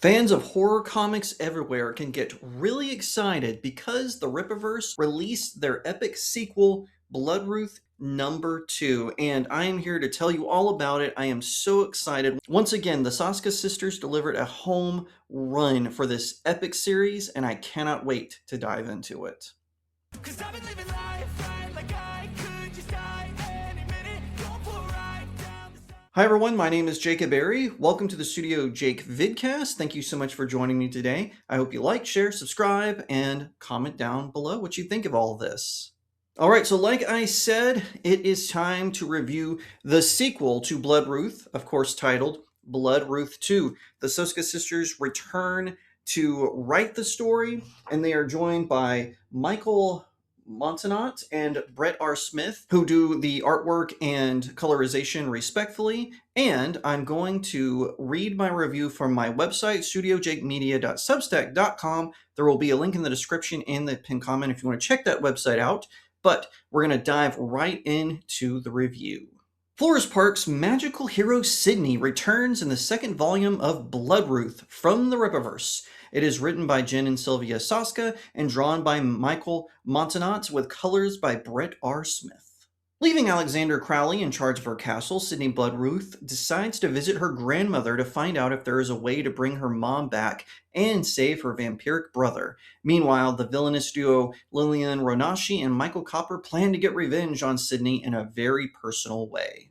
Fans of horror comics everywhere can get really excited because the Rippaverse released their epic sequel, Bloodruth number 2, and I am here to tell you all about it. I am so excited. Once again, the Saska sisters delivered a home run for this epic series, and I cannot wait to dive into it. 'Cause I've been living life right like I could just die any minute, going for a ride down the... Hi everyone, my name is Jacob Berry. Welcome to the StudioJake vidcast. Thank you so much for joining me today. I hope you like, share, subscribe, and comment down below what you think of all of this. Alright, so like I said, it is time to review the sequel to Bloodruth, of course titled Bloodruth 2. The Saska sisters return to write the story, and they are joined by Michael Montanot and Brett R. Smith, who do the artwork and colorization respectfully. And I'm going to read my review from my website, studiojakemedia.substack.com. There will be a link in the description and the pinned comment if you want to check that website out. But we're going to dive right into the review. Flores Park's magical hero Sydney returns in the second volume of Bloodruth from the Rippaverse. It is written by Jen and Sylvia Saska and drawn by Michael Montanot with colors by Brett R. Smith. Leaving Alexander Crowley in charge of her castle, Sydney Bloodruth decides to visit her grandmother to find out if there is a way to bring her mom back and save her vampiric brother. Meanwhile, the villainous duo Lillian Ronashi and Michael Copper plan to get revenge on Sydney in a very personal way.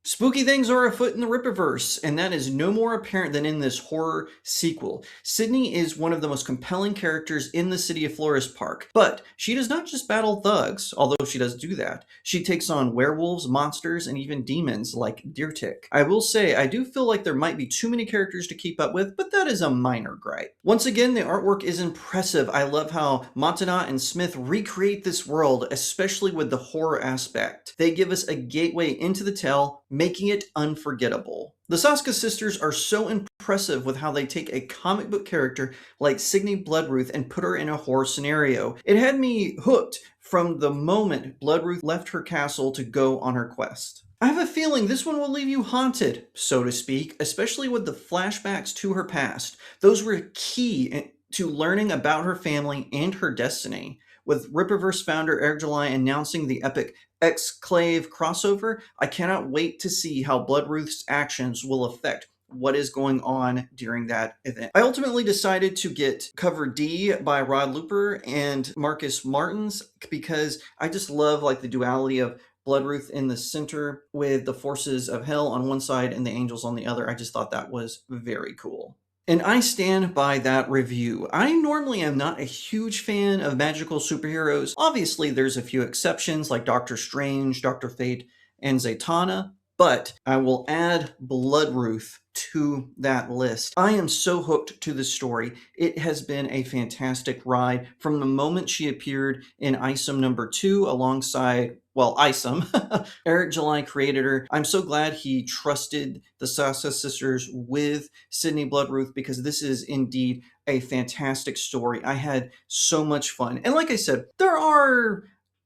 Spooky things are afoot in the Rippaverse, and that is no more apparent than in this horror sequel. Sydney is one of the most compelling characters in the city of Flores Park, but she does not just battle thugs, although she does do that. She takes on werewolves, monsters, and even demons like Deertick. I will say, I do feel like there might be too many characters to keep up with, but that is a minor gripe. Once again, the artwork is impressive. I love how Montanot and Smith recreate this world, especially with the horror aspect. They give us a gateway into the tale, making it unforgettable. The Saska sisters are so impressive with how they take a comic book character like Sydney Bloodruth and put her in a horror scenario. It had me hooked from the moment Bloodruth left her castle to go on her quest. I have a feeling this one will leave you haunted, so to speak, especially with the flashbacks to her past. Those were key to learning about her family and her destiny. With Rippaverse founder Eric July announcing the epic Exclave crossover, I cannot wait to see how Bloodruth's actions will affect what is going on during that event. I ultimately decided to get cover D by Rod Looper and Marcus Martins because I just love like the duality of Bloodruth in the center with the forces of hell on one side and the angels on the other. I just thought that was very cool. And I stand by that review. I normally am not a huge fan of magical superheroes. Obviously, there's a few exceptions like Doctor Strange, Dr. Fate, and Zatanna, but I will add Bloodruth to that list. I am so hooked to the story. It has been a fantastic ride from the moment she appeared in Isom number 2 alongside, well, Isom. Eric July created her. I'm so glad he trusted the Saska sisters with Sydney Bloodruth because this is indeed a fantastic story. I had so much fun. And like I said, there are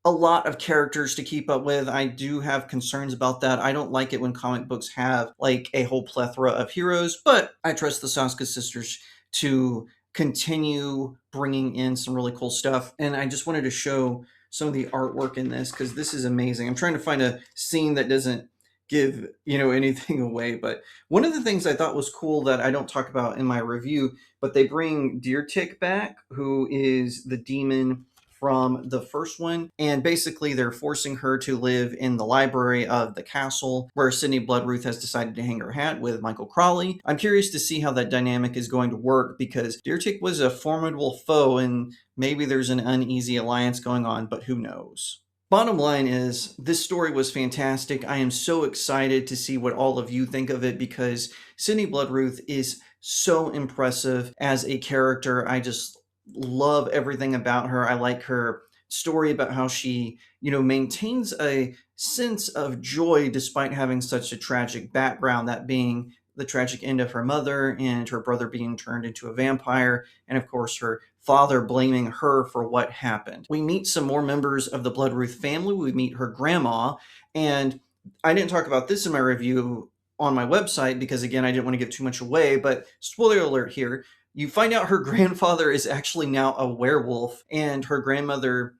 a lot of characters to keep up with. I do have concerns about that. I don't like it when comic books have like a whole plethora of heroes, but I trust the Saska sisters to continue bringing in some really cool stuff. And I just wanted to show some of the artwork in this because this is amazing. I'm trying to find a scene that doesn't give, anything away. But one of the things I thought was cool that I don't talk about in my review, but they bring Deertick back, who is the demon from the first one, and basically they're forcing her to live in the library of the castle where Sydney Bloodruth has decided to hang her hat with Michael Crowley. I'm curious to see how that dynamic is going to work because Deertick was a formidable foe and maybe there's an uneasy alliance going on, but who knows. Bottom line is, this story was fantastic. I am so excited to see what all of you think of it because Sydney Bloodruth is so impressive as a character. I just love everything about her. I like her story about how she, maintains a sense of joy despite having such a tragic background, that being the tragic end of her mother and her brother being turned into a vampire, and of course her father blaming her for what happened. We meet some more members of the Bloodruth family. We meet her grandma, and I didn't talk about this in my review on my website because, again, I didn't want to give too much away, but spoiler alert here. You find out her grandfather is actually now a werewolf, and her grandmother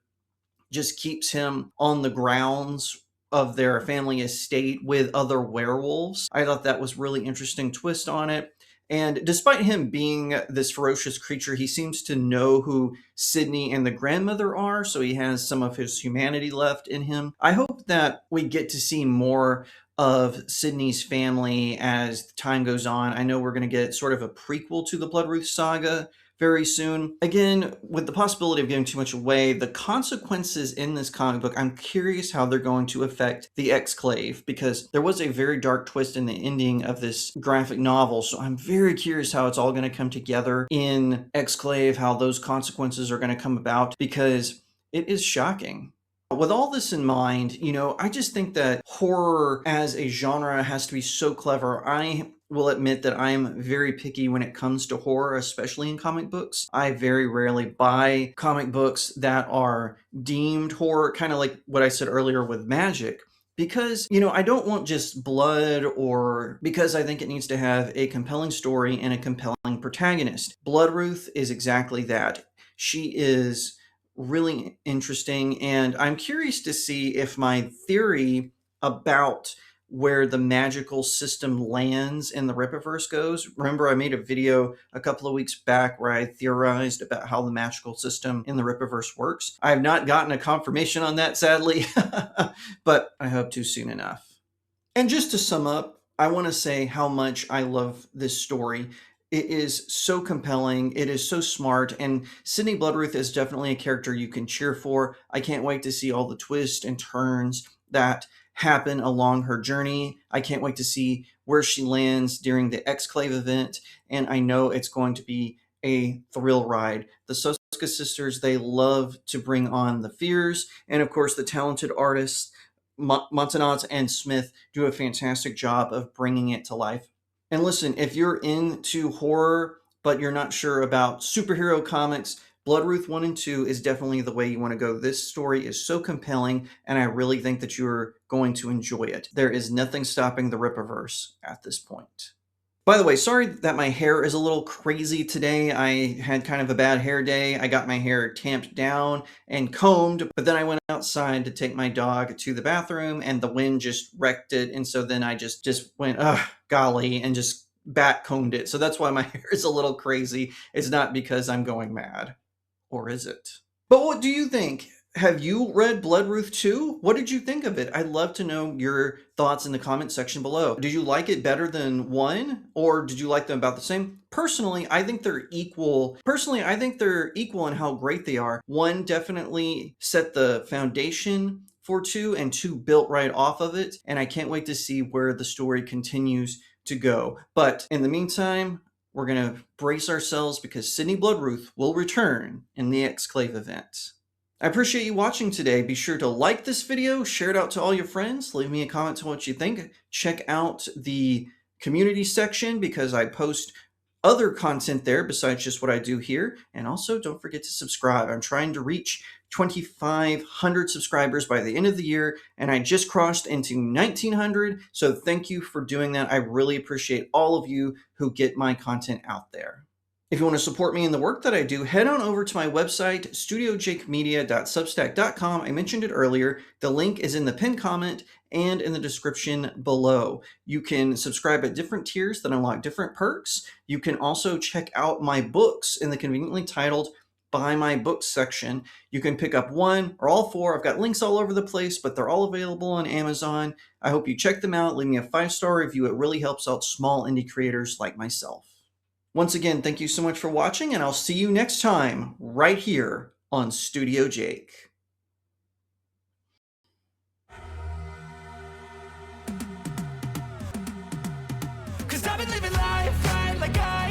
just keeps him on the grounds of their family estate with other werewolves. I thought that was really interesting twist on it. And despite him being this ferocious creature, he seems to know who Sydney and the grandmother are, so he has some of his humanity left in him. I hope that we get to see more of Sydney's family as time goes on. I know we're going to get sort of a prequel to the Bloodruth saga very soon. Again, with the possibility of giving too much away, the consequences in this comic book, I'm curious how they're going to affect the Exclave, because there was a very dark twist in the ending of this graphic novel. So I'm very curious how it's all going to come together in Exclave, how those consequences are going to come about, because it is shocking. With all this in mind, I just think that horror as a genre has to be so clever. I will admit that I'm very picky when it comes to horror, especially in comic books. I very rarely buy comic books that are deemed horror, kind of like what I said earlier with magic. Because, I don't want just blood, or because I think it needs to have a compelling story and a compelling protagonist. Bloodruth is exactly that. She is really interesting, and I'm curious to see if my theory about where the magical system lands in the Rippaverse goes. Remember, I made a video a couple of weeks back where I theorized about how the magical system in the Rippaverse works. I have not gotten a confirmation on that, sadly, but I hope to soon enough. And just to sum up, I want to say how much I love this story. It is so compelling, it is so smart, and Sydney Bloodruth is definitely a character you can cheer for. I can't wait to see all the twists and turns that happen along her journey. I can't wait to see where she lands during the Exclave event, and I know it's going to be a thrill ride. The Soska sisters, they love to bring on the fears, and of course the talented artists Montanaz and Smith do a fantastic job of bringing it to life. And listen, if you're into horror, but you're not sure about superhero comics, Bloodruth 1 and 2 is definitely the way you want to go. This story is so compelling, and I really think that you're going to enjoy it. There is nothing stopping the Rippaverse at this point. By the way, sorry that my hair is a little crazy today. I had kind of a bad hair day. I got my hair tamped down and combed, but then I went outside to take my dog to the bathroom, and the wind just wrecked it. And so then I just went, golly, and just back combed it. So that's why my hair is a little crazy. It's not because I'm going mad. Or is it? But what do you think? Have you read Bloodruth 2? What did you think of it? I'd love to know your thoughts in the comment section below. Did you like it better than 1? Or did you like them about the same? Personally, I think they're equal. I think they're equal in how great they are. 1 definitely set the foundation for 2, and 2 built right off of it. And I can't wait to see where the story continues to go. But in the meantime, we're going to brace ourselves, because Sydney Bloodruth will return in the Exclave event. I appreciate you watching today. Be sure to like this video, share it out to all your friends, leave me a comment on what you think. Check out the community section, because I post other content there besides just what I do here. And also, don't forget to subscribe. I'm trying to reach 2,500 subscribers by the end of the year, and I just crossed into 1,900. So thank you for doing that. I really appreciate all of you who get my content out there. If you want to support me in the work that I do, head on over to my website, studiojakemedia.substack.com. I mentioned it earlier. The link is in the pinned comment and in the description below. You can subscribe at different tiers that unlock different perks. You can also check out my books in the conveniently titled Buy My Books section. You can pick up 1 or all 4. I've got links all over the place, but they're all available on Amazon. I hope you check them out. Leave me a 5-star review. It really helps out small indie creators like myself. Once again, thank you so much for watching, and I'll see you next time right here on Studio Jake. 'Cause I've been living life right like I